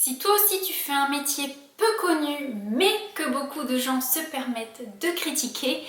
Si toi aussi tu fais un métier peu connu mais que beaucoup de gens se permettent de critiquer,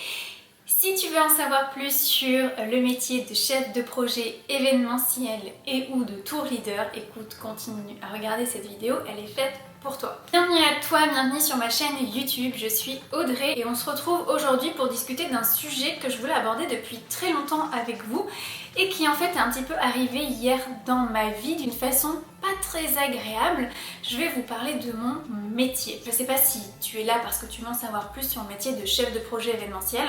si tu veux en savoir plus sur le métier de chef de projet événementiel et ou de tour leader, écoute, continue à regarder cette vidéo, elle est faite pour toi. Bienvenue à toi, bienvenue sur ma chaîne YouTube, je suis Audrey et on se retrouve aujourd'hui pour discuter d'un sujet que je voulais aborder depuis très longtemps avec vous et qui en fait est un petit peu arrivé hier dans ma vie d'une façon pas très agréable. Je vais vous parler de mon métier. Je sais pas si tu es là parce que tu veux en savoir plus sur le métier de chef de projet événementiel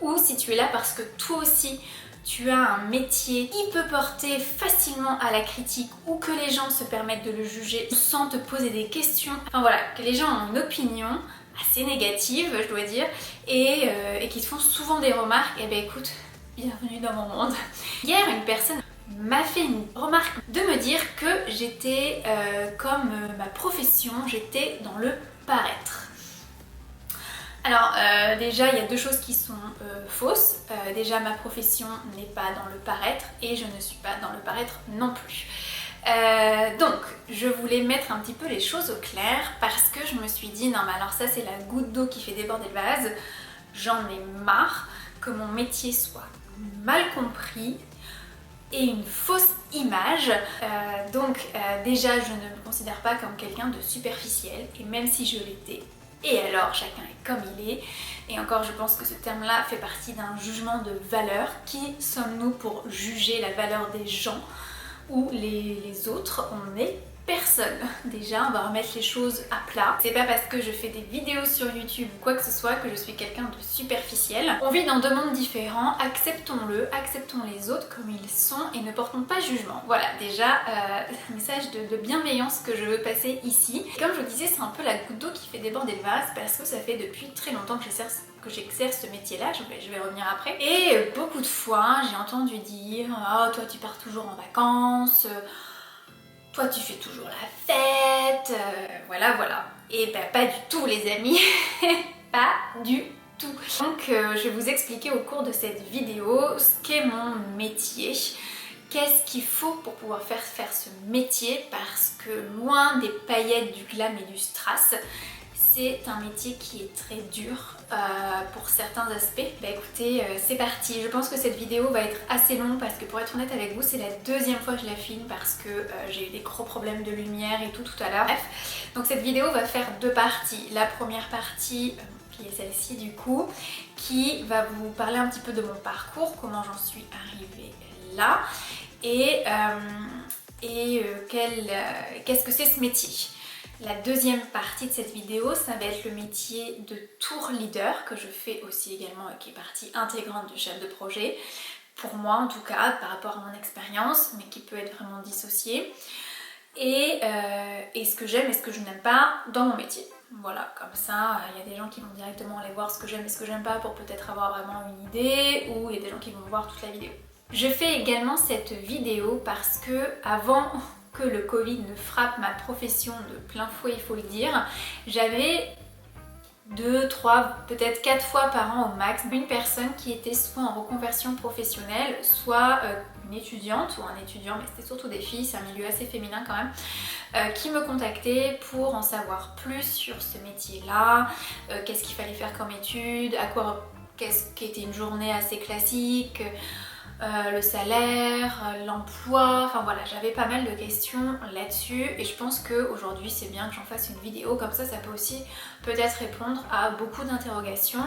ou si tu es là parce que toi aussi tu as un métier qui peut porter facilement à la critique ou que les gens se permettent de le juger sans te poser des questions. Enfin voilà, que les gens ont une opinion assez négative, je dois dire, et qui te font souvent des remarques. Et ben écoute, bienvenue dans mon monde. Hier, une personne m'a fait une remarque de me dire que j'étais comme ma profession, j'étais dans le paraître. Alors déjà il y a deux choses qui sont fausses. Déjà ma profession n'est pas dans le paraître et je ne suis pas dans le paraître non plus. Donc je voulais mettre un petit peu les choses au clair parce que je me suis dit non mais alors ça c'est la goutte d'eau qui fait déborder le vase. J'en ai marre que mon métier soit mal compris et une fausse image. Déjà je ne me considère pas comme quelqu'un de superficiel et même si je l'étais, et alors chacun est comme il est, et encore je pense que ce terme là fait partie d'un jugement de valeur. Qui sommes-nous pour juger la valeur des gens ou les autres? On est personne. Déjà on va remettre les choses à plat. C'est pas parce que je fais des vidéos sur YouTube ou quoi que ce soit que je suis quelqu'un de superficiel. On vit dans deux mondes différents, acceptons-le, acceptons les autres comme ils sont et ne portons pas jugement. Voilà déjà un message de bienveillance que je veux passer ici. Et comme je vous disais, c'est un peu la goutte d'eau qui fait déborder le vase parce que ça fait depuis très longtemps que j'exerce ce métier-là, je vais revenir après. Et beaucoup de fois j'ai entendu dire « Oh toi tu pars toujours en vacances », toi tu fais toujours la fête, voilà. Et ben pas du tout les amis, pas du tout. Donc je vais vous expliquer au cours de cette vidéo ce qu'est mon métier, qu'est-ce qu'il faut pour pouvoir faire ce métier, parce que loin des paillettes, du glam et du strass, c'est un métier qui est très dur pour certains aspects. Bah écoutez, c'est parti. Je pense que cette vidéo va être assez longue parce que pour être honnête avec vous, c'est la deuxième fois que je la filme parce que j'ai eu des gros problèmes de lumière et tout à l'heure. Bref, donc cette vidéo va faire deux parties. La première partie, qui est celle-ci du coup, qui va vous parler un petit peu de mon parcours, comment j'en suis arrivée là et qu'est-ce que c'est ce métier. La deuxième partie de cette vidéo, ça va être le métier de tour leader que je fais aussi également et qui est partie intégrante du chef de projet, pour moi en tout cas par rapport à mon expérience, mais qui peut être vraiment dissocié, et ce que j'aime et ce que je n'aime pas dans mon métier. Voilà, comme ça, il y a des gens qui vont directement aller voir ce que j'aime et ce que j'aime pas pour peut-être avoir vraiment une idée, ou il y a des gens qui vont voir toute la vidéo. Je fais également cette vidéo parce que avant que le Covid ne frappe ma profession de plein fouet, il faut le dire, j'avais 2, 3, peut-être 4 fois par an au max une personne qui était soit en reconversion professionnelle, soit une étudiante ou un étudiant, mais c'était surtout des filles, c'est un milieu assez féminin quand même, qui me contactaient pour en savoir plus sur ce métier-là, qu'est-ce qu'il fallait faire comme étude, qu'est-ce qu'était une journée assez classique, le salaire, l'emploi, enfin voilà, j'avais pas mal de questions là-dessus et je pense qu'aujourd'hui c'est bien que j'en fasse une vidéo, comme ça peut aussi peut-être répondre à beaucoup d'interrogations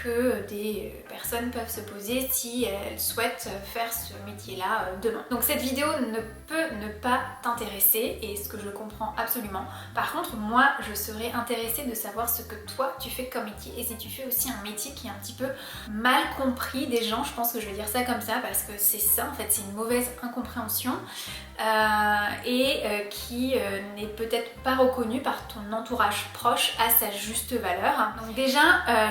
que des personnes peuvent se poser si elles souhaitent faire ce métier-là demain. Donc cette vidéo ne peut ne pas t'intéresser et ce que je comprends absolument. Par contre, moi je serais intéressée de savoir ce que toi tu fais comme métier et si tu fais aussi un métier qui est un petit peu mal compris des gens. Je pense que je vais dire ça comme ça parce que c'est ça en fait, c'est une mauvaise incompréhension qui n'est peut-être pas reconnue par ton entourage proche à sa juste valeur. Donc déjà,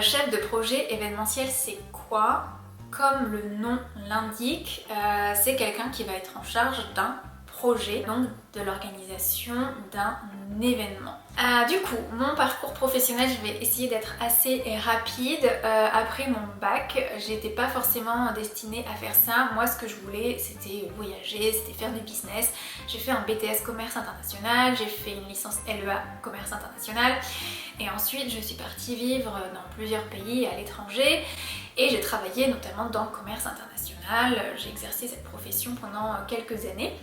chef de projet événementiel, c'est quoi? Comme le nom l'indique, c'est quelqu'un qui va être en charge d'un projet, donc de l'organisation d'un événement. Du coup, mon parcours professionnel, je vais essayer d'être assez rapide. Après mon bac, j'étais pas forcément destinée à faire ça. Moi, ce que je voulais, c'était voyager, c'était faire du business. J'ai fait un BTS commerce international, j'ai fait une licence LEA commerce international. Et ensuite, je suis partie vivre dans plusieurs pays à l'étranger. Et j'ai travaillé notamment dans le commerce international. J'ai exercé cette profession pendant quelques années,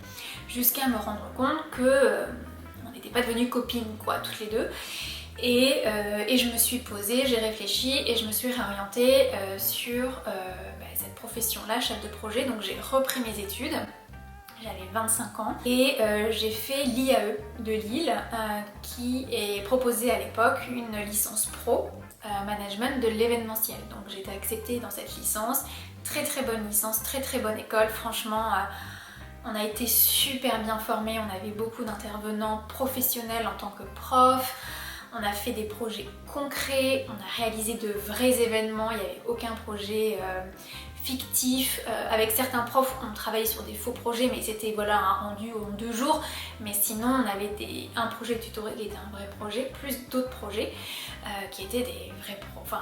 jusqu'à me rendre compte que on n'était pas devenues copines quoi, toutes les deux. Et je me suis posée, j'ai réfléchi et je me suis réorientée sur cette profession-là, chef de projet. Donc j'ai repris mes études. J'avais 25 ans et j'ai fait l'IAE de Lille qui est proposée à l'époque une licence pro management de l'événementiel. Donc j'ai été acceptée dans cette licence, très très bonne licence, très très bonne école, franchement on a été super bien formés, on avait beaucoup d'intervenants professionnels en tant que prof, on a fait des projets concrets, on a réalisé de vrais événements, il n'y avait aucun projet fictif. Avec certains profs, on travaillait sur des faux projets, mais c'était voilà, un rendu en 2 jours. Mais sinon, on avait un projet tutoriel qui était un vrai projet, plus d'autres projets qui étaient des vrais enfin,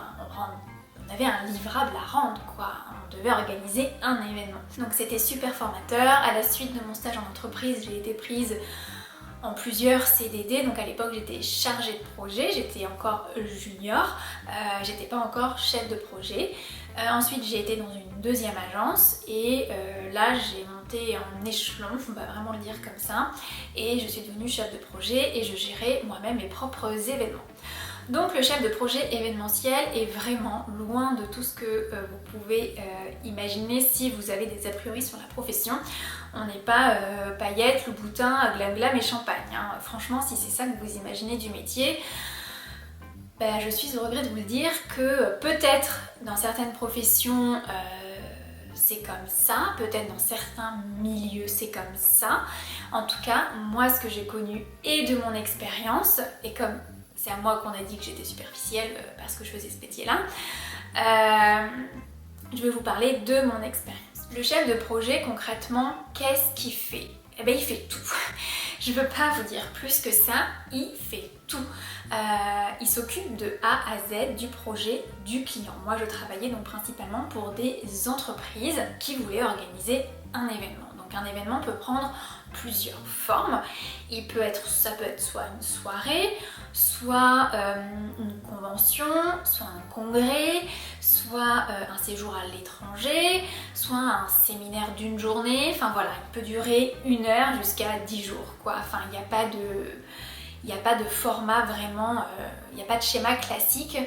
on avait un livrable à rendre, quoi. On devait organiser un événement. Donc c'était super formateur. À la suite de mon stage en entreprise, j'ai été prise en plusieurs CDD, donc à l'époque j'étais chargée de projet, j'étais encore junior, j'étais pas encore chef de projet. Ensuite j'ai été dans une deuxième agence et là j'ai monté en échelon, on va vraiment le dire comme ça, et je suis devenue chef de projet et je gérais moi-même mes propres événements. Donc le chef de projet événementiel est vraiment loin de tout ce que vous pouvez imaginer si vous avez des a priori sur la profession. On n'est pas paillettes, Louboutin, glam glam et champagne. Hein. Franchement, si c'est ça que vous imaginez du métier, je suis au regret de vous le dire que peut-être dans certaines professions c'est comme ça, peut-être dans certains milieux c'est comme ça. En tout cas, moi ce que j'ai connu et de mon expérience, et comme c'est à moi qu'on a dit que j'étais superficielle parce que je faisais ce métier-là, je vais vous parler de mon expérience. Le chef de projet, concrètement, qu'est-ce qu'il fait? Eh bien, il fait tout. Je ne veux pas vous dire plus que ça, il fait tout. Il s'occupe de A à Z du projet du client. Moi, je travaillais donc principalement pour des entreprises qui voulaient organiser un événement. Donc un événement peut prendre plusieurs formes. Ça peut être soit une soirée, soit une convention, soit un congrès, soit un séjour à l'étranger, soit un séminaire d'une journée. Enfin voilà, il peut durer 1 heure jusqu'à 10 jours quoi. Enfin, il n'y a pas de format vraiment, il n'y a pas de schéma classique.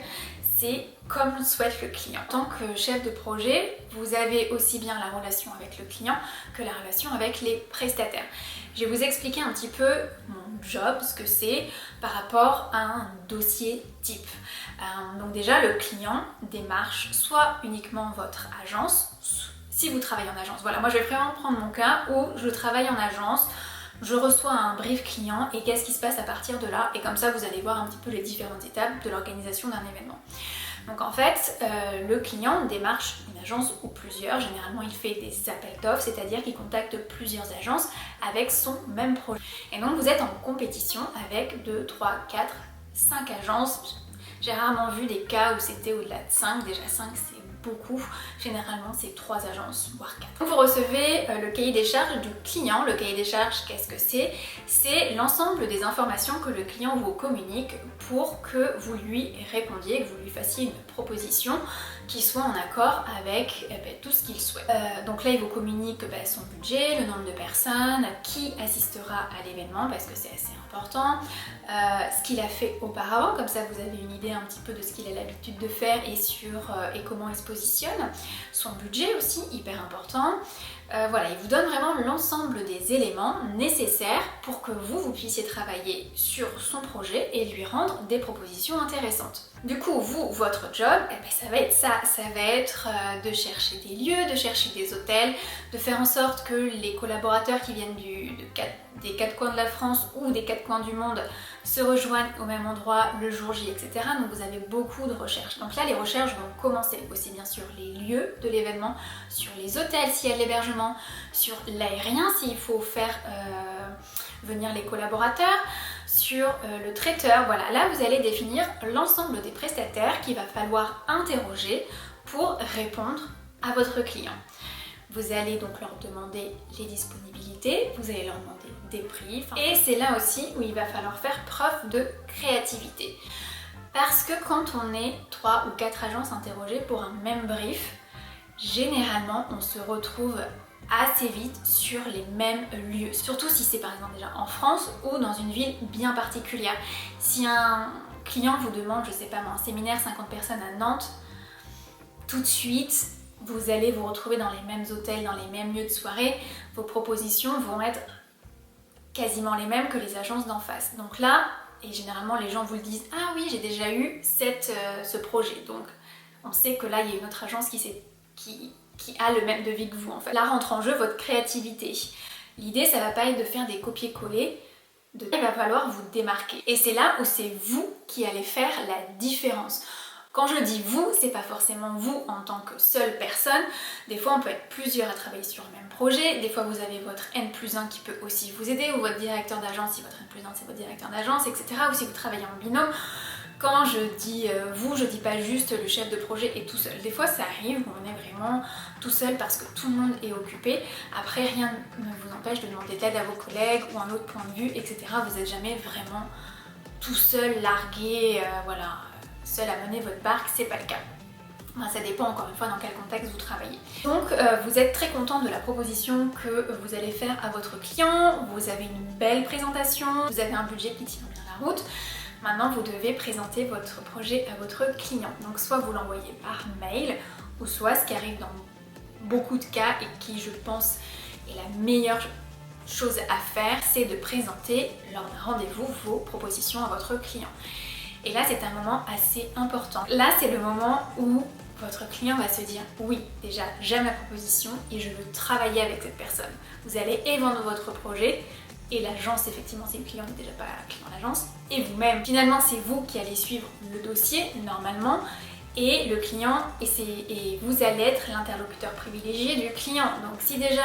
C'est comme souhaite le client. En tant que chef de projet, vous avez aussi bien la relation avec le client que la relation avec les prestataires. Je vais vous expliquer un petit peu mon job, ce que c'est par rapport à un dossier type. Donc déjà, le client démarche soit uniquement votre agence, si vous travaillez en agence. Voilà, moi je vais vraiment prendre mon cas où je travaille en agence. Je reçois un brief client et qu'est-ce qui se passe à partir de là, et comme ça vous allez voir un petit peu les différentes étapes de l'organisation d'un événement. Donc en fait, le client démarche une agence ou plusieurs, généralement il fait des appels d'offres, c'est-à-dire qu'il contacte plusieurs agences avec son même projet. Et donc vous êtes en compétition avec 2, 3, 4, 5 agences. J'ai rarement vu des cas où c'était au-delà de 5, déjà 5 c'est beaucoup, généralement c'est 3 agences, voire 4. Donc vous recevez le cahier des charges du client. Le cahier des charges, qu'est-ce que c'est? C'est l'ensemble des informations que le client vous communique pour que vous lui répondiez, que vous lui fassiez une proposition qui soit en accord avec tout ce qu'il souhaite. Donc là il vous communique son budget, le nombre de personnes, qui assistera à l'événement parce que c'est assez important, ce qu'il a fait auparavant, comme ça vous avez une idée un petit peu de ce qu'il a l'habitude de faire et comment il se positionne, son budget aussi, hyper important. Voilà, il vous donne vraiment l'ensemble des éléments nécessaires pour que vous puissiez travailler sur son projet et lui rendre des propositions intéressantes. Du coup, votre job, ça va être ça. Ça va être de chercher des lieux, de chercher des hôtels, de faire en sorte que les collaborateurs qui viennent des 4 coins de la France ou des 4 coins du monde se rejoignent au même endroit le jour J, etc. Donc vous avez beaucoup de recherches. Donc là, les recherches vont commencer aussi bien sur les lieux de l'événement, sur les hôtels s'il y a de l'hébergement, sur l'aérien s'il faut faire venir les collaborateurs, sur le traiteur, voilà, là vous allez définir l'ensemble des prestataires qu'il va falloir interroger pour répondre à votre client. Vous allez donc leur demander les disponibilités, vous allez leur demander des prix, et c'est là aussi où il va falloir faire preuve de créativité. Parce que quand on est 3 ou 4 agences interrogées pour un même brief, généralement on se retrouve assez vite sur les mêmes lieux. Surtout si c'est par exemple déjà en France ou dans une ville bien particulière. Si un client vous demande, je sais pas moi, un séminaire 50 personnes à Nantes, tout de suite vous allez vous retrouver dans les mêmes hôtels, dans les mêmes lieux de soirée. Vos propositions vont être quasiment les mêmes que les agences d'en face. Donc là, et généralement les gens vous le disent, ah oui j'ai déjà eu ce projet. Donc on sait que là il y a une autre agence qui a le même devis que vous en fait. Là rentre en jeu votre créativité. L'idée ça va pas être de faire des copier-coller, il va falloir vous démarquer. Et c'est là où c'est vous qui allez faire la différence. Quand je dis vous, c'est pas forcément vous en tant que seule personne. Des fois on peut être plusieurs à travailler sur le même projet. Des fois vous avez votre N+1 qui peut aussi vous aider, ou votre directeur d'agence si votre N+1 c'est votre directeur d'agence, etc. Ou si vous travaillez en binôme. Quand je dis vous, je dis pas juste le chef de projet est tout seul. Des fois ça arrive où on est vraiment tout seul parce que tout le monde est occupé. Après rien ne vous empêche de demander de l'aide à vos collègues ou un autre point de vue, etc. Vous n'êtes jamais vraiment tout seul, largué, voilà, seul à mener votre barque, c'est pas le cas. Enfin, ça dépend encore une fois dans quel contexte vous travaillez. Donc vous êtes très content de la proposition que vous allez faire à votre client, vous avez une belle présentation, vous avez un budget qui tient bien la route. Maintenant, vous devez présenter votre projet à votre client. Donc, soit vous l'envoyez par mail, ou soit ce qui arrive dans beaucoup de cas et qui, je pense, est la meilleure chose à faire, c'est de présenter lors d'un rendez-vous vos propositions à votre client. Et là, c'est un moment assez important. Là, c'est le moment où votre client va se dire « Oui, déjà, j'aime la proposition et je veux travailler avec cette personne. » Vous allez vendre votre projet. Et l'agence, effectivement, si le client n'est déjà pas client d'agence, et vous-même. Finalement, c'est vous qui allez suivre le dossier, normalement, et le client, et vous allez être l'interlocuteur privilégié du client. Donc si déjà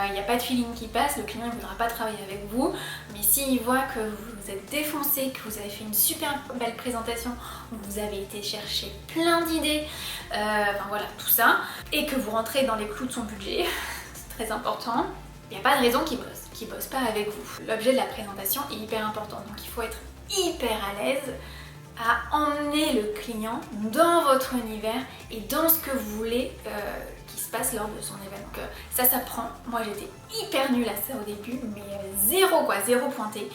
il n'y a pas de feeling qui passe, le client ne voudra pas travailler avec vous, mais s'il voit que vous êtes défoncé, que vous avez fait une super belle présentation, où vous avez été chercher plein d'idées, enfin voilà, tout ça, et que vous rentrez dans les clous de son budget, c'est très important, il n'y a pas de raison qu'il bosse pas avec vous. L'objet de la présentation est hyper important, donc il faut être hyper à l'aise à emmener le client dans votre univers et dans ce que vous voulez qu'il se passe lors de son événement. Donc ça s'apprend. Moi j'étais hyper nulle à ça au début, mais zéro pointé.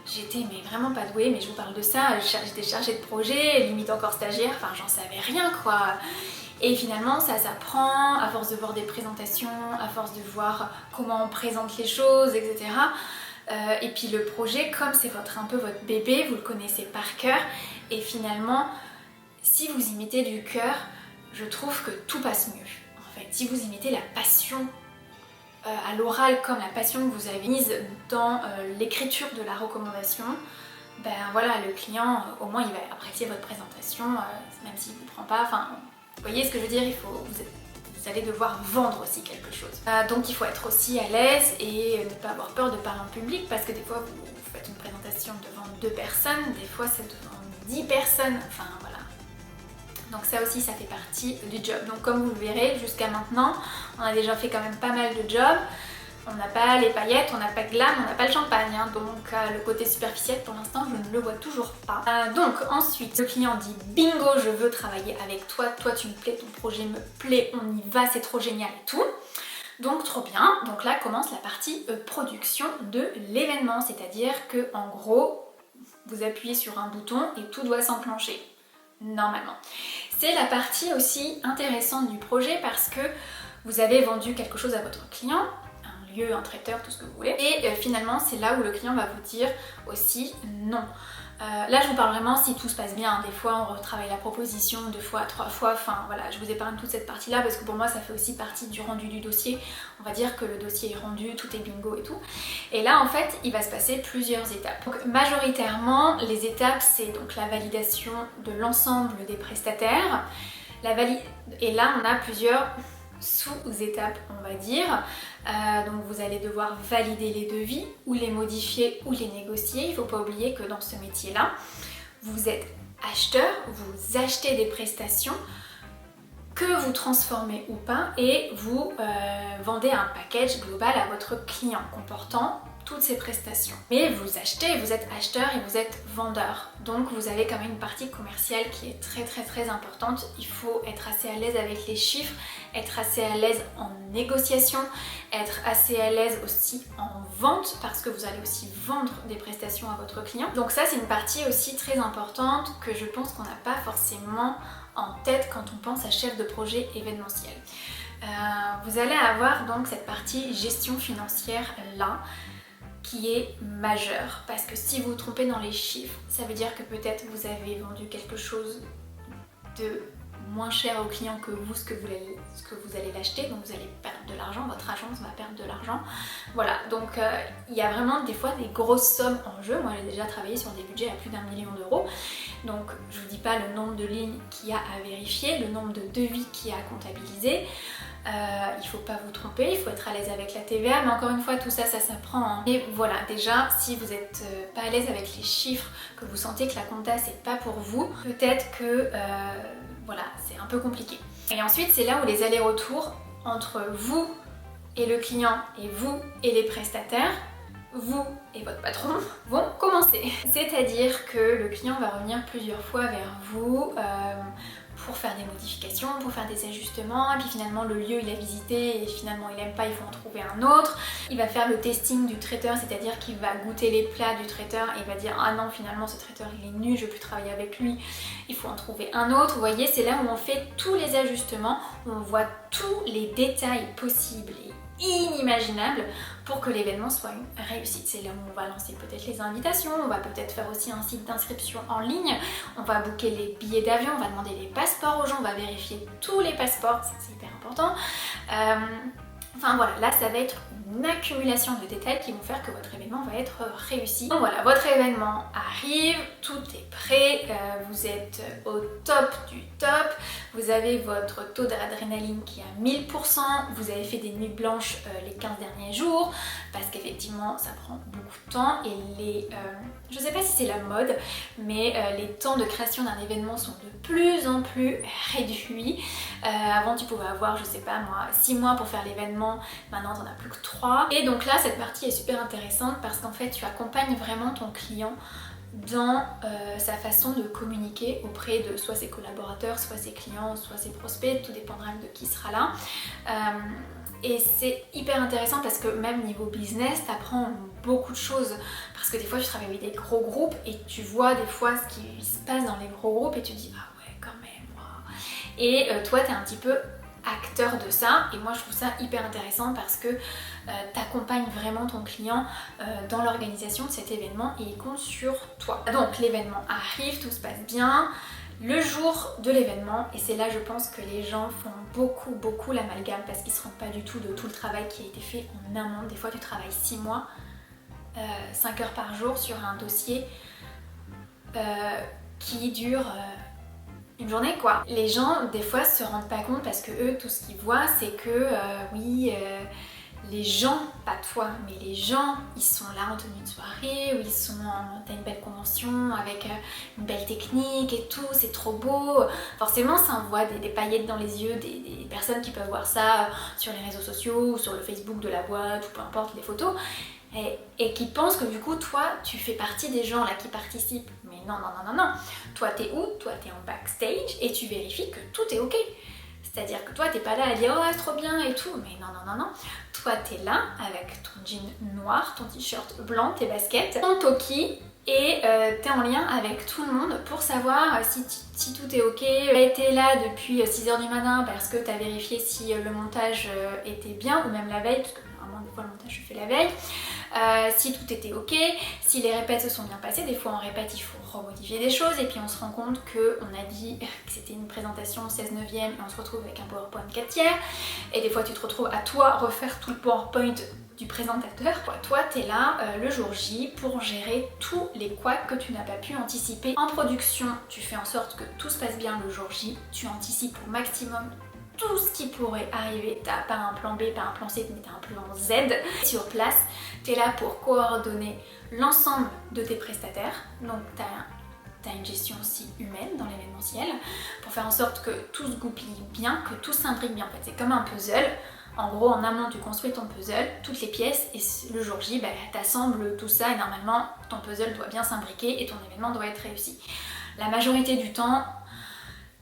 J'étais mais vraiment pas douée, mais je vous parle de ça, j'étais chargée de projet, limite encore stagiaire, enfin j'en savais rien quoi. Et finalement ça s'apprend à force de voir des présentations, à force de voir comment on présente les choses, etc. Et puis le projet, comme c'est un peu votre bébé, vous le connaissez par cœur, et finalement, si vous y mettez du cœur, je trouve que tout passe mieux. En fait, si vous y mettez la passion à l'oral comme la passion que vous avez mise dans l'écriture de la recommandation, ben voilà, le client, au moins il va apprécier votre présentation, même s'il ne vous prend pas, enfin, vous voyez ce que je veux dire, vous allez devoir vendre aussi quelque chose. Donc il faut être aussi à l'aise et ne pas avoir peur de parler en public, parce que des fois vous faites une présentation devant 2 personnes, des fois c'est devant 10 personnes, enfin voilà. Donc ça aussi ça fait partie du job. Donc comme vous le verrez, jusqu'à maintenant, on a déjà fait quand même pas mal de jobs. On n'a pas les paillettes, on n'a pas de glam, on n'a pas le champagne, hein. Donc le côté superficiel pour l'instant je ne le vois toujours pas. Donc ensuite le client dit bingo, je veux travailler avec toi, toi tu me plais, ton projet me plaît, on y va, c'est trop génial et tout. Donc trop bien, donc là commence la partie production de l'événement, c'est-à-dire que en gros vous appuyez sur un bouton et tout doit s'enclencher, normalement. C'est la partie aussi intéressante du projet parce que vous avez vendu quelque chose à votre client, un traiteur, tout ce que vous voulez. Et finalement, c'est là où le client va vous dire aussi non. Là, je vous parle vraiment si tout se passe bien. Des fois, on retravaille la proposition 2 fois, 3 fois. Enfin, voilà, je vous épargne toute cette partie-là parce que pour moi, ça fait aussi partie du rendu du dossier. On va dire que le dossier est rendu, tout est bingo et tout. Et là, en fait, il va se passer plusieurs étapes. Donc, majoritairement, les étapes, c'est donc la validation de l'ensemble des prestataires. Et là, on a plusieurs sous-étapes, on va dire. Donc vous allez devoir valider les devis ou les modifier ou les négocier. Il ne faut pas oublier que dans ce métier-là, vous êtes acheteur, vous achetez des prestations que vous transformez ou pas et vous vendez un package global à votre client comportant toutes ces prestations. Mais vous achetez, vous êtes acheteur et vous êtes vendeur. Donc vous avez quand même une partie commerciale qui est très importante. Il faut être assez à l'aise avec les chiffres, être assez à l'aise en négociation, être assez à l'aise aussi en vente parce que vous allez aussi vendre des prestations à votre client. Donc ça c'est une partie aussi très importante que je pense qu'on n'a pas forcément en tête quand on pense à chef de projet événementiel. Vous allez avoir donc cette partie gestion financière là qui est majeure parce que si vous vous trompez dans les chiffres, ça veut dire que peut-être vous avez vendu quelque chose de moins cher au client que vous, ce que vous allez l'acheter, donc vous allez perdre de l'argent, votre agence va perdre de l'argent. Voilà, donc il y a vraiment des fois des grosses sommes en jeu. Moi j'ai déjà travaillé sur des budgets à plus d'1 million d'euros, donc je vous dis pas le nombre de lignes qu'il y a à vérifier, le nombre de devis qu'il y a à comptabiliser. Il ne faut pas vous tromper, il faut être à l'aise avec la TVA, mais encore une fois tout ça, ça s'apprend. Hein. Et voilà, déjà si vous n'êtes pas à l'aise avec les chiffres, que vous sentez que la compta c'est pas pour vous, peut-être que voilà, c'est un peu compliqué. Et ensuite c'est là où les allers-retours entre vous et le client et vous et les prestataires, vous et votre patron vont commencer. C'est-à-dire que le client va revenir plusieurs fois vers vous pour faire des modifications, pour faire des ajustements, et puis finalement le lieu il a visité et finalement il aime pas, il faut en trouver un autre. Il va faire le testing du traiteur, c'est-à-dire qu'il va goûter les plats du traiteur et il va dire ah non finalement ce traiteur il est nul, je ne veux plus travailler avec lui, il faut en trouver un autre. Vous voyez, c'est là où on fait tous les ajustements, où on voit tous les détails possibles et inimaginable pour que l'événement soit une réussite. C'est là où on va lancer peut-être les invitations, on va peut-être faire aussi un site d'inscription en ligne, on va booker les billets d'avion, on va demander les passeports aux gens, on va vérifier tous les passeports, ça c'est hyper important. Enfin voilà, là ça va être une accumulation de détails qui vont faire que votre événement va être réussi. Donc voilà, votre événement arrive, tout est prêt, vous êtes au top du top, vous avez votre taux d'adrénaline qui est à 1000%, vous avez fait des nuits blanches les 15 derniers jours, parce qu'effectivement ça prend beaucoup de temps et je sais pas si c'est la mode, mais les temps de création d'un événement sont de plus en plus réduits. Avant tu pouvais avoir, je sais pas moi, 6 mois pour faire l'événement, maintenant t'en as plus que 3. Et donc là cette partie est super intéressante parce qu'en fait tu accompagnes vraiment ton client dans sa façon de communiquer auprès de soit ses collaborateurs, soit ses clients, soit ses prospects, tout dépendra de qui sera là. Et c'est hyper intéressant parce que même niveau business, tu apprends beaucoup de choses. Parce que des fois, tu travailles avec des gros groupes et tu vois des fois ce qui se passe dans les gros groupes et tu te dis ah ouais, quand même, wow. Et toi, tu es un petit peu acteur de ça et moi je trouve ça hyper intéressant parce que tu accompagnes vraiment ton client dans l'organisation de cet événement et il compte sur toi. Donc l'événement arrive, tout se passe bien. Le jour de l'événement, et c'est là je pense que les gens font beaucoup l'amalgame parce qu'ils ne se rendent pas du tout de tout le travail qui a été fait en amont. Des fois tu travailles 6 mois, 5 heures par jour sur un dossier qui dure une journée quoi. Les gens des fois se rendent pas compte parce que eux tout ce qu'ils voient c'est que les gens, pas toi, mais les gens, ils sont là en tenue de soirée, ou ils sont t'as une belle convention avec une belle technique et tout, c'est trop beau. Forcément, ça envoie des paillettes dans les yeux des personnes qui peuvent voir ça sur les réseaux sociaux ou sur le Facebook de la boîte ou peu importe les photos. Et qui pensent que du coup, toi, tu fais partie des gens là qui participent. Mais non. Toi, t'es où? Toi, t'es en backstage et tu vérifies que tout est ok. C'est-à-dire que toi, t'es pas là à dire « Oh, c'est trop bien » et tout. Mais non. Toi, t'es là avec ton jean noir, ton t-shirt blanc, tes baskets, ton toki et t'es en lien avec tout le monde pour savoir si tout est ok. T'es là depuis 6h du matin parce que t'as vérifié si le montage était bien ou même la veille, parce que normalement des fois le montage je fais la veille. Si tout était ok, si les répètes se sont bien passées, des fois en répète il faut remodifier des choses et puis on se rend compte qu'on a dit que c'était une présentation 16/9 et on se retrouve avec un PowerPoint 4/3 et des fois tu te retrouves à toi refaire tout le PowerPoint du présentateur. Toi t'es là le jour J pour gérer tous les couacs que tu n'as pas pu anticiper. En production, tu fais en sorte que tout se passe bien le jour J, tu anticipes au maximum tout ce qui pourrait arriver. T'as pas un plan B, pas un plan C, mais t'as un plan Z. Sur place, tu es là pour coordonner l'ensemble de tes prestataires. Donc t'as une gestion aussi humaine dans l'événementiel pour faire en sorte que tout se goupille bien, que tout s'imbrique bien. En fait, c'est comme un puzzle. En gros, en amont, tu construis ton puzzle, toutes les pièces, et le jour J, t'assembles tout ça et normalement, ton puzzle doit bien s'imbriquer et ton événement doit être réussi. La majorité du temps,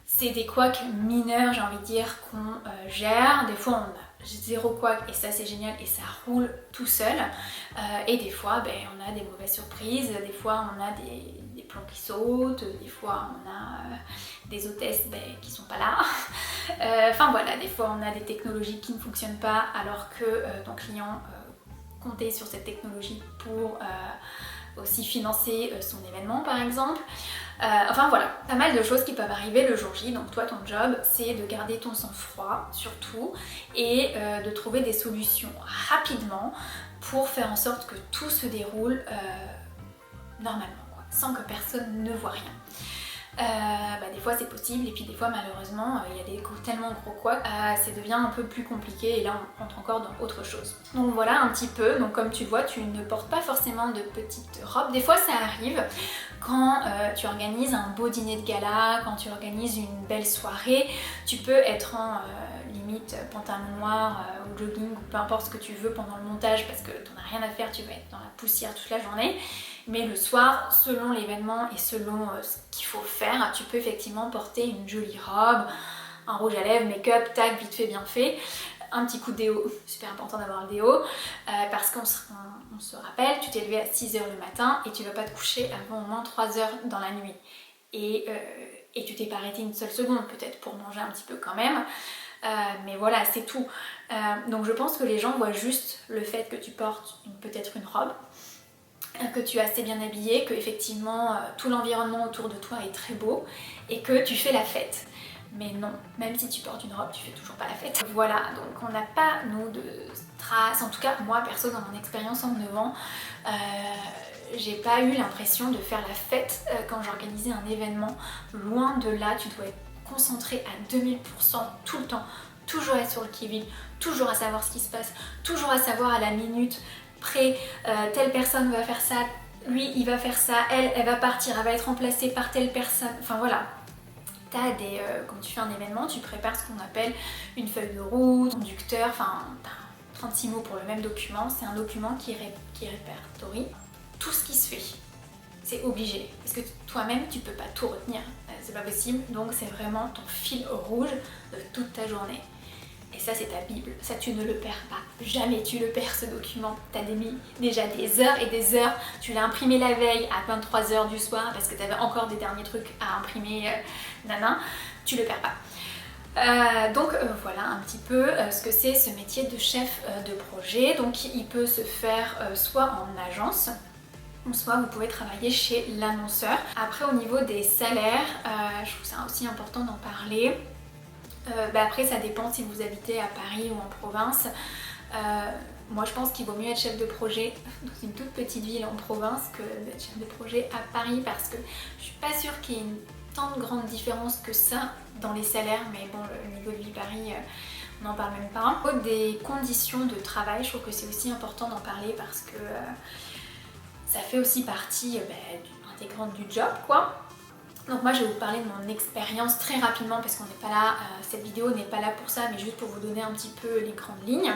c'est des couacs mineurs, j'ai envie de dire, qu'on gère. Des fois, on a zéro couac et ça, c'est génial et ça roule tout seul. Et des fois, on a des mauvaises surprises. Des fois, on a des plans qui sautent. Des fois, on a des hôtesses qui sont pas là. Enfin voilà, des fois, on a des technologies qui ne fonctionnent pas alors que ton client comptait sur cette technologie pour aussi financer son événement, par exemple. Enfin voilà, pas mal de choses qui peuvent arriver le jour J. Donc toi, ton job, c'est de garder ton sang-froid surtout et de trouver des solutions rapidement pour faire en sorte que tout se déroule normalement, quoi, sans que personne ne voit rien. Des fois c'est possible et puis des fois malheureusement il y a tellement gros couacs, ça devient un peu plus compliqué et là on rentre encore dans autre chose. Donc voilà un petit peu, donc comme tu vois tu ne portes pas forcément de petites robes, des fois ça arrive quand tu organises un beau dîner de gala, quand tu organises une belle soirée, tu peux être en limite pantalon noir ou jogging ou peu importe ce que tu veux pendant le montage parce que t'en as rien à faire, tu vas être dans la poussière toute la journée. Mais le soir, selon l'événement et selon ce qu'il faut faire, tu peux effectivement porter une jolie robe, un rouge à lèvres, make-up, tac, vite fait, bien fait, un petit coup de déo, super important d'avoir le déo, parce qu'on se rappelle, tu t'es levé à 6h le matin et tu vas pas te coucher avant au moins 3h dans la nuit. Et tu t'es pas arrêté une seule seconde, peut-être pour manger un petit peu quand même. Mais voilà, c'est tout. Donc je pense que les gens voient juste le fait que tu portes peut-être une robe, que tu es assez bien habillée, que effectivement tout l'environnement autour de toi est très beau et que tu fais la fête. Mais non, même si tu portes une robe, tu fais toujours pas la fête. Voilà, donc on n'a pas, nous, de strass. En tout cas, moi, perso, dans mon expérience en 9 ans, j'ai pas eu l'impression de faire la fête quand j'organisais un événement. Loin de là, tu dois être concentré à 2000% tout le temps. Toujours être sur le qui-vive, toujours à savoir ce qui se passe, toujours à savoir à la minute près, telle personne va faire ça, lui il va faire ça, elle va partir, elle va être remplacée par telle personne. Enfin voilà. Quand tu fais un événement, tu prépares ce qu'on appelle une feuille de route, un conducteur, enfin t'as 36 mots pour le même document. C'est un document qui répertorie tout ce qui se fait. C'est obligé, parce que toi-même tu peux pas tout retenir, c'est pas possible, donc c'est vraiment ton fil rouge de toute ta journée. Et ça c'est ta Bible, ça tu ne le perds pas, jamais tu le perds ce document. T'as mis déjà des heures et des heures, tu l'as imprimé la veille à 23h du soir parce que t'avais encore des derniers trucs à imprimer, tu le perds pas. Donc voilà un petit peu ce que c'est ce métier de chef de projet. Donc il peut se faire soit en agence, ou soit vous pouvez travailler chez l'annonceur. Après au niveau des salaires, je trouve ça aussi important d'en parler. Après ça dépend si vous habitez à Paris ou en province. Moi je pense qu'il vaut mieux être chef de projet dans une toute petite ville en province que d'être chef de projet à Paris parce que je suis pas sûre qu'il y ait une tant de grande différence que ça dans les salaires, mais bon le niveau de vie Paris on n'en parle même pas. Au niveau des conditions de travail, je trouve que c'est aussi important d'en parler parce que ça fait aussi partie intégrante du job quoi. Donc moi je vais vous parler de mon expérience très rapidement parce qu'on n'est pas là, cette vidéo n'est pas là pour ça mais juste pour vous donner un petit peu les grandes lignes.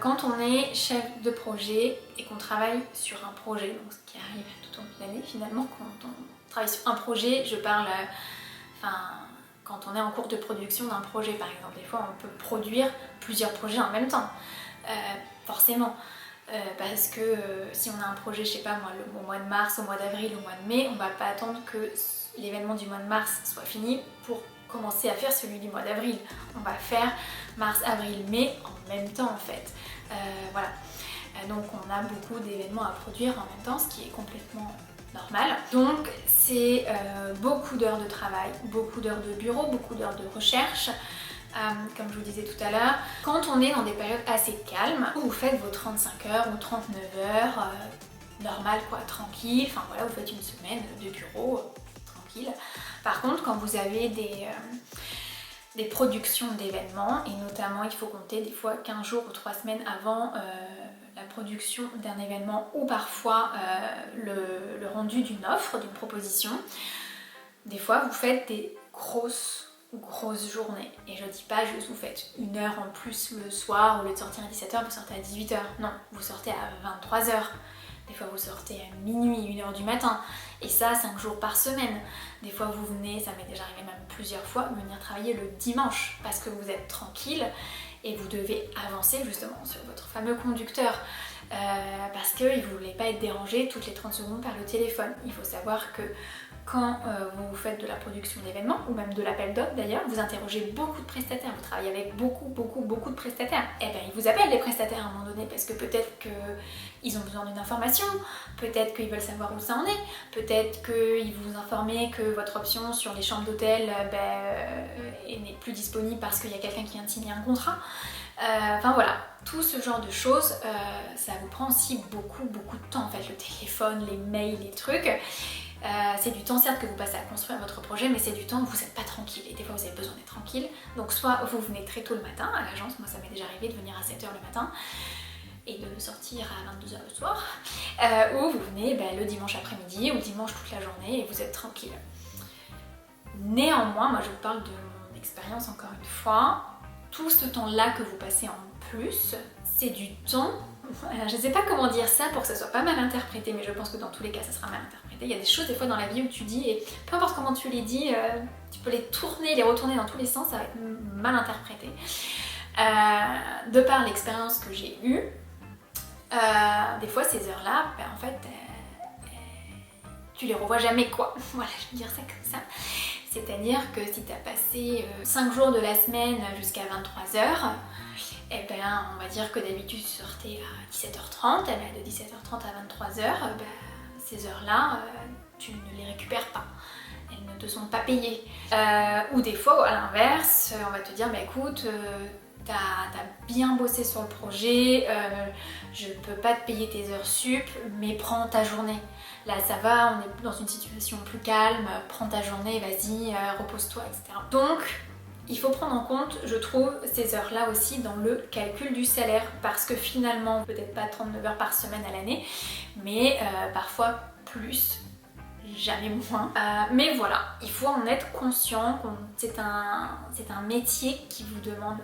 Quand on est chef de projet et qu'on travaille sur un projet, donc ce qui arrive tout au long de l'année finalement, quand on travaille sur un projet, je parle quand on est en cours de production d'un projet par exemple, des fois on peut produire plusieurs projets en même temps, forcément. Parce que si on a un projet, je sais pas moi, au mois de mars, au mois d'avril, au mois de mai, on va pas attendre que l'événement du mois de mars soit fini pour commencer à faire celui du mois d'avril. On va faire mars, avril, mai en même temps en fait. Voilà. Donc on a beaucoup d'événements à produire en même temps, ce qui est complètement normal. Donc c'est beaucoup d'heures de travail, beaucoup d'heures de bureau, beaucoup d'heures de recherche. Comme je vous disais tout à l'heure, quand on est dans des périodes assez calmes, où vous faites vos 35 heures ou 39 heures, normal quoi, tranquille, enfin voilà, vous faites une semaine de bureau, tranquille. Par contre, quand vous avez des productions d'événements, et notamment il faut compter des fois 15 jours ou 3 semaines avant la production d'un événement, ou parfois le rendu d'une offre, d'une proposition. Des fois vous faites des grosses journées, et je dis pas juste vous faites 1 heure en plus le soir, au lieu de sortir à 17h vous sortez à 18h, non, vous sortez à 23h, des fois vous sortez à minuit, 1h du matin, et ça 5 jours par semaine. Des fois vous venez, ça m'est déjà arrivé même plusieurs fois, venir travailler le dimanche parce que vous êtes tranquille et vous devez avancer justement sur votre fameux conducteur, parce qu'il ne voulait pas être dérangé toutes les 30 secondes par le téléphone. Il faut savoir que quand vous faites de la production d'événements, ou même de l'appel d'offres d'ailleurs, vous interrogez beaucoup de prestataires, vous travaillez avec beaucoup de prestataires. Et bien ils vous appellent les prestataires à un moment donné, parce que peut-être qu'ils ont besoin d'une information, peut-être qu'ils veulent savoir où ça en est, peut-être qu'ils vous informent que votre option sur les chambres d'hôtel n'est plus disponible parce qu'il y a quelqu'un qui vient de signer un contrat. Enfin voilà, tout ce genre de choses, ça vous prend aussi beaucoup de temps en fait, le téléphone, les mails, les trucs. C'est du temps certes que vous passez à construire votre projet, mais c'est du temps où vous n'êtes pas tranquille, et des fois vous avez besoin d'être tranquille. Donc soit vous venez très tôt le matin à l'agence, moi ça m'est déjà arrivé de venir à 7h le matin et de sortir à 22h le soir, ou vous venez le dimanche après-midi ou le dimanche toute la journée et vous êtes tranquille. Néanmoins, moi je vous parle de mon expérience encore une fois, tout ce temps-là que vous passez en plus, c'est du temps. Alors, je ne sais pas comment dire ça pour que ça soit pas mal interprété, mais je pense que dans tous les cas ça sera mal interprété. Il y a des choses des fois dans la vie où tu dis, et peu importe comment tu les dis, tu peux les tourner, les retourner dans tous les sens, ça va être mal interprété. De par l'expérience que j'ai eue, des fois ces heures-là, en fait, tu les revois jamais quoi. Voilà, je vais dire ça comme ça. C'est-à-dire que si tu as passé 5 jours de la semaine jusqu'à 23h, eh ben, on va dire que d'habitude tu sortais à 17h30, et ben, de 17h30 à 23h, ces heures-là, tu ne les récupères pas. Elles ne te sont pas payées. Ou des fois, à l'inverse, on va te dire, écoute, t'as bien bossé sur le projet, je peux pas te payer tes heures sup, mais prends ta journée. Là ça va, on est dans une situation plus calme, prends ta journée, vas-y, repose-toi, etc. Donc, il faut prendre en compte, je trouve, ces heures-là aussi dans le calcul du salaire, parce que finalement, peut-être pas 39 heures par semaine à l'année, mais parfois plus, jamais moins. Mais voilà, il faut en être conscient, c'est un métier qui vous demande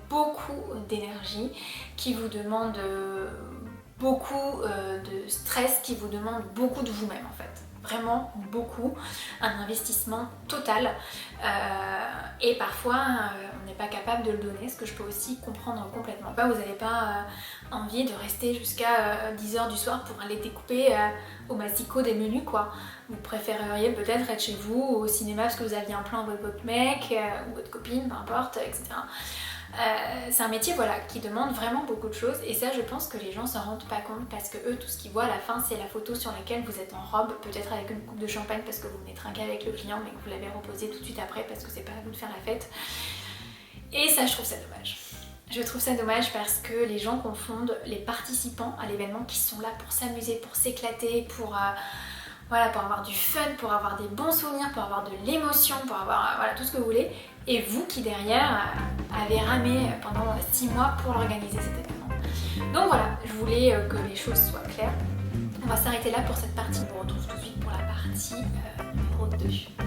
beaucoup d'énergie, qui vous demande beaucoup de stress, qui vous demande beaucoup de vous-même en fait. Vraiment beaucoup, un investissement total, et parfois on n'est pas capable de le donner, ce que je peux aussi comprendre complètement. Vous n'avez pas envie de rester jusqu'à 10h du soir pour aller découper au massicot des menus quoi. Vous préféreriez peut-être être chez vous au cinéma parce que vous aviez un plan avec votre mec ou votre copine, peu importe, etc. C'est un métier voilà, qui demande vraiment beaucoup de choses, et ça je pense que les gens s'en rendent pas compte, parce que eux tout ce qu'ils voient à la fin c'est la photo sur laquelle vous êtes en robe, peut-être avec une coupe de champagne parce que vous venez trinquer avec le client mais que vous l'avez reposé tout de suite après parce que c'est pas à vous de faire la fête. Et ça je trouve ça dommage. Je trouve ça dommage parce que les gens confondent les participants à l'événement qui sont là pour s'amuser, pour s'éclater, pour avoir du fun, pour avoir des bons souvenirs, pour avoir de l'émotion, pour avoir tout ce que vous voulez, et vous qui derrière avez ramé pendant 6 mois pour l'organiser cet événement. Donc voilà, je voulais que les choses soient claires. On va s'arrêter là pour cette partie, on se retrouve tout de suite pour la partie numéro 2.